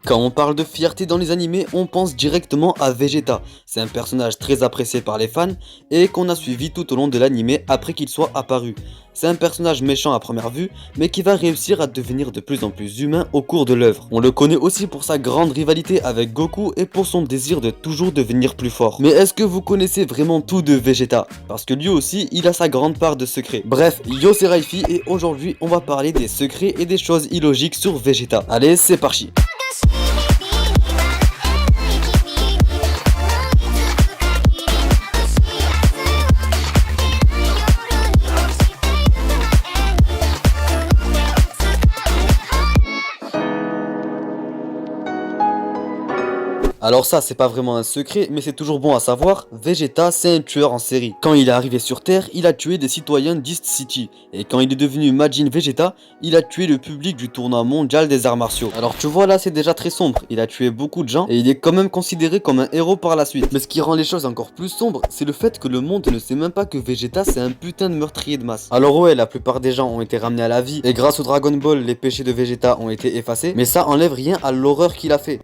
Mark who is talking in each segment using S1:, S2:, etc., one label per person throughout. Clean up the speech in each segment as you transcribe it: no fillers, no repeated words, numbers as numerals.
S1: Quand on parle de fierté dans les animés, on pense directement à Vegeta. C'est un personnage très apprécié par les fans et qu'on a suivi tout au long de l'animé après qu'il soit apparu. C'est un personnage méchant à première vue, mais qui va réussir à devenir de plus en plus humain au cours de l'œuvre. On le connaît aussi pour sa grande rivalité avec Goku et pour son désir de toujours devenir plus fort. Mais est-ce que vous connaissez vraiment tout de Vegeta? Parce que lui aussi, il a sa grande part de secrets. Bref, yo c'est Raifi et aujourd'hui on va parler des secrets et des choses illogiques sur Vegeta. Allez, c'est parti. Alors ça, c'est pas vraiment un secret, mais c'est toujours bon à savoir, Vegeta, c'est un tueur en série. Quand il est arrivé sur Terre, il a tué des citoyens d'East City. Et quand il est devenu Majin Vegeta, il a tué le public du tournoi mondial des arts martiaux. Alors tu vois là, c'est déjà très sombre. Il a tué beaucoup de gens et il est quand même considéré comme un héros par la suite. Mais ce qui rend les choses encore plus sombres, c'est le fait que le monde ne sait même pas que Vegeta, c'est un putain de meurtrier de masse. Alors ouais, la plupart des gens ont été ramenés à la vie et grâce au Dragon Ball, les péchés de Vegeta ont été effacés. Mais ça enlève rien à l'horreur qu'il a fait.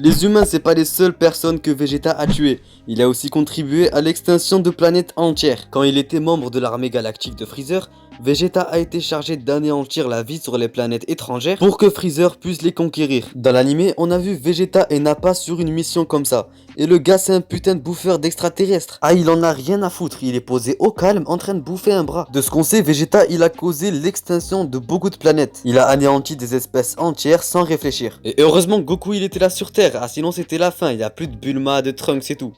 S1: Les humains, c'est pas les seules personnes que Vegeta a tuées. Il a aussi contribué à l'extinction de planètes entières. Quand il était membre de l'armée galactique de Freezer, Vegeta a été chargé d'anéantir la vie sur les planètes étrangères pour que Freezer puisse les conquérir. Dans l'animé, on a vu Vegeta et Nappa sur une mission comme ça. Et le gars, c'est un putain de bouffeur d'extraterrestres. Ah, il en a rien à foutre, il est posé au calme en train de bouffer un bras. De ce qu'on sait, Vegeta, il a causé l'extinction de beaucoup de planètes. Il a anéanti des espèces entières sans réfléchir. Et heureusement Goku, il était là sur Terre, ah sinon c'était la fin, il y a plus de Bulma, de Trunks et tout.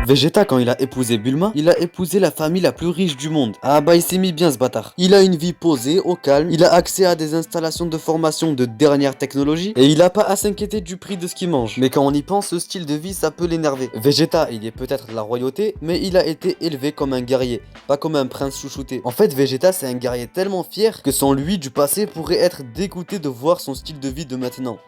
S1: Vegeta, quand il a épousé Bulma, il a épousé la famille la plus riche du monde. Ah bah il s'est mis bien ce bâtard. Il a une vie posée, au calme, il a accès à des installations de formation de dernière technologie et il a pas à s'inquiéter du prix de ce qu'il mange. Mais quand on y pense, ce style de vie ça peut l'énerver. Vegeta, il est peut-être de la royauté, mais il a été élevé comme un guerrier, pas comme un prince chouchouté. En fait, Vegeta c'est un guerrier tellement fier que son lui du passé pourrait être dégoûté de voir son style de vie de maintenant.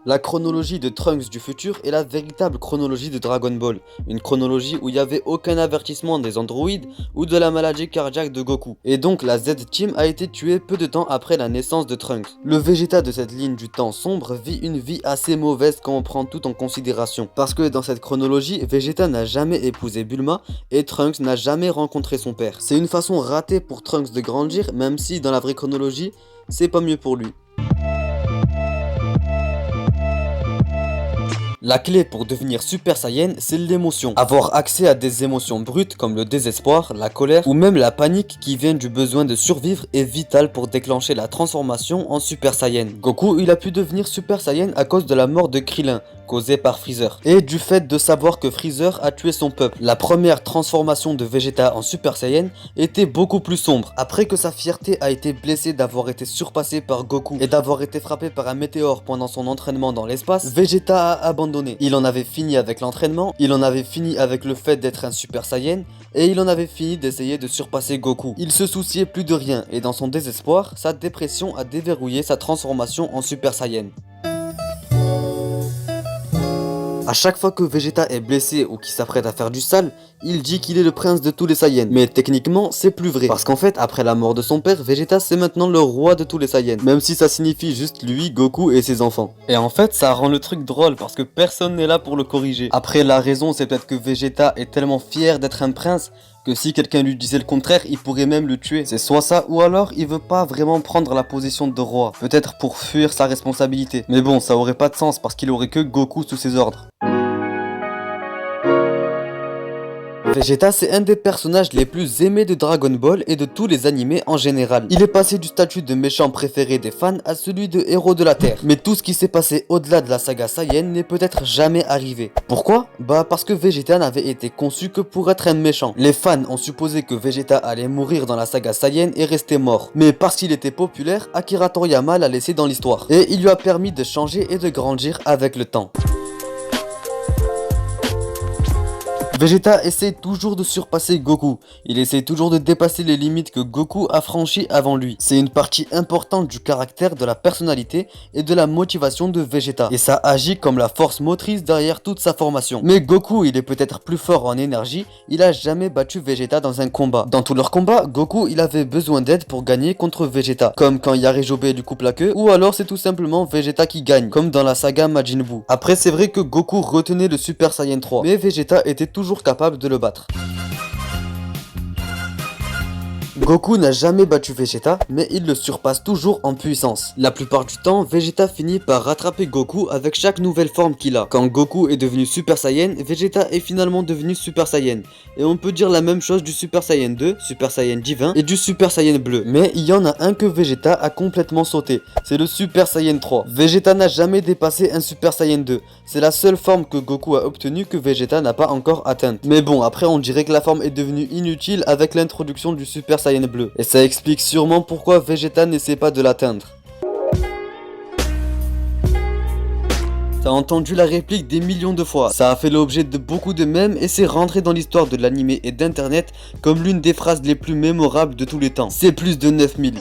S1: La chronologie de Trunks du futur est la véritable chronologie de Dragon Ball. Une chronologie où il n'y avait aucun avertissement des androïdes ou de la maladie cardiaque de Goku. Et donc la Z-Team a été tuée peu de temps après la naissance de Trunks. Le Vegeta de cette ligne du temps sombre vit une vie assez mauvaise quand on prend tout en considération. Parce que dans cette chronologie, Vegeta n'a jamais épousé Bulma et Trunks n'a jamais rencontré son père. C'est une façon ratée pour Trunks de grandir, même si dans la vraie chronologie, c'est pas mieux pour lui. La clé pour devenir Super Saiyan, c'est l'émotion. Avoir accès à des émotions brutes comme le désespoir, la colère ou même la panique qui vient du besoin de survivre est vital pour déclencher la transformation en Super Saiyan. Goku, il a pu devenir Super Saiyan à cause de la mort de Krillin, causée par Freezer, et du fait de savoir que Freezer a tué son peuple. La première transformation de Vegeta en Super Saiyan était beaucoup plus sombre. Après que sa fierté a été blessée d'avoir été surpassé par Goku et d'avoir été frappé par un météore pendant son entraînement dans l'espace, Vegeta a abandonné. Il en avait fini avec l'entraînement, il en avait fini avec le fait d'être un Super Saiyan, et il en avait fini d'essayer de surpasser Goku. Il se souciait plus de rien, et dans son désespoir, sa dépression a déverrouillé sa transformation en Super Saiyan. A chaque fois que Vegeta est blessé ou qu'il s'apprête à faire du sale, il dit qu'il est le prince de tous les Saiyans. Mais techniquement, c'est plus vrai. Parce qu'en fait, après la mort de son père, Vegeta c'est maintenant le roi de tous les Saiyans. Même si ça signifie juste lui, Goku et ses enfants. Et en fait, ça rend le truc drôle parce que personne n'est là pour le corriger. Après, la raison, c'est peut-être que Vegeta est tellement fier d'être un prince que si quelqu'un lui disait le contraire, il pourrait même le tuer. C'est soit ça, ou alors il veut pas vraiment prendre la position de roi. Peut-être pour fuir sa responsabilité. Mais bon, ça aurait pas de sens parce qu'il aurait que Goku sous ses ordres. Vegeta, c'est un des personnages les plus aimés de Dragon Ball et de tous les animés en général. Il est passé du statut de méchant préféré des fans à celui de héros de la Terre. Mais tout ce qui s'est passé au-delà de la saga Saiyan n'est peut-être jamais arrivé. Pourquoi? Bah parce que Vegeta n'avait été conçu que pour être un méchant. Les fans ont supposé que Vegeta allait mourir dans la saga Saiyan et rester mort. Mais parce qu'il était populaire, Akira Toriyama l'a laissé dans l'histoire. Et il lui a permis de changer et de grandir avec le temps. Vegeta essaie toujours de surpasser Goku, il essaie toujours de dépasser les limites que Goku a franchies avant lui. C'est une partie importante du caractère, de la personnalité et de la motivation de Vegeta. Et ça agit comme la force motrice derrière toute sa formation. Mais Goku, il est peut-être plus fort en énergie, il a jamais battu Vegeta dans un combat. Dans tous leurs combats, Goku il avait besoin d'aide pour gagner contre Vegeta, comme quand Yarejobe lui coupe la queue, ou alors c'est tout simplement Vegeta qui gagne, comme dans la saga Majin Buu. Après c'est vrai que Goku retenait le Super Saiyan 3, mais Vegeta était toujours capable de le battre. Goku n'a jamais battu Vegeta, mais il le surpasse toujours en puissance. La plupart du temps, Vegeta finit par rattraper Goku avec chaque nouvelle forme qu'il a. Quand Goku est devenu Super Saiyan, Vegeta est finalement devenu Super Saiyan. Et on peut dire la même chose du Super Saiyan 2, Super Saiyan divin et du Super Saiyan bleu. Mais il y en a un que Vegeta a complètement sauté, c'est le Super Saiyan 3. Vegeta n'a jamais dépassé un Super Saiyan 2. C'est la seule forme que Goku a obtenue que Vegeta n'a pas encore atteinte. Mais bon, après on dirait que la forme est devenue inutile avec l'introduction du Super Saiyan bleu. Et ça explique sûrement pourquoi Vegeta n'essaie pas de l'atteindre. T'as entendu la réplique des millions de fois, ça a fait l'objet de beaucoup de mèmes et c'est rentré dans l'histoire de l'anime et d'internet comme l'une des phrases les plus mémorables de tous les temps. C'est plus de 9000.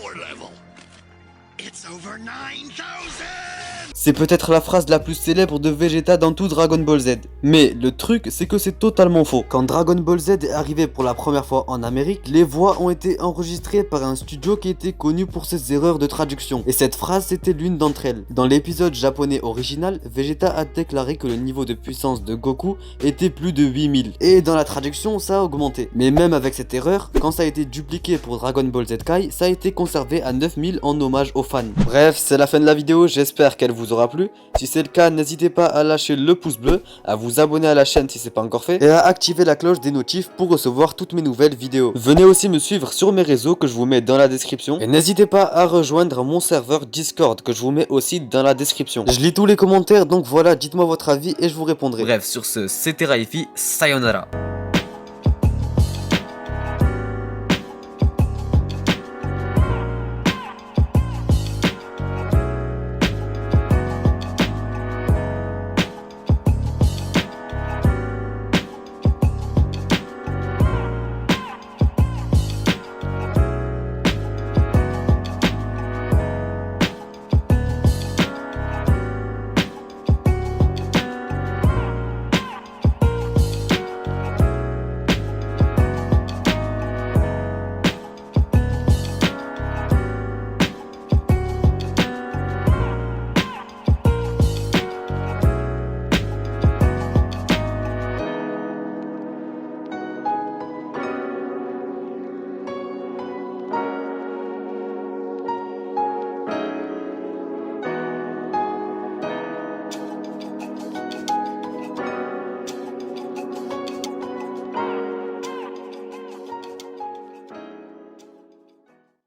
S1: C'est peut-être la phrase la plus célèbre de Vegeta dans tout Dragon Ball Z. Mais le truc, c'est que c'est totalement faux. Quand Dragon Ball Z est arrivé pour la première fois en Amérique, les voix ont été enregistrées par un studio qui était connu pour ses erreurs de traduction. Et cette phrase, c'était l'une d'entre elles. Dans l'épisode japonais original, Vegeta a déclaré que le niveau de puissance de Goku était plus de 8000. Et dans la traduction, ça a augmenté. Mais même avec cette erreur, quand ça a été dupliqué pour Dragon Ball Z Kai, ça a été conservé à 9000 en hommage aux fans. Bref, c'est la fin de la vidéo, j'espère qu'elle vous aura plu. Si c'est le cas, n'hésitez pas à lâcher le pouce bleu, à vous abonner à la chaîne si c'est pas encore fait, et à activer la cloche des notifs pour recevoir toutes mes nouvelles vidéos. Venez aussi me suivre sur mes réseaux que je vous mets dans la description, et n'hésitez pas à rejoindre mon serveur Discord que je vous mets aussi dans la description. Je lis tous les commentaires, donc voilà, dites-moi votre avis et je vous répondrai. Bref, sur ce, c'était Raifi, sayonara.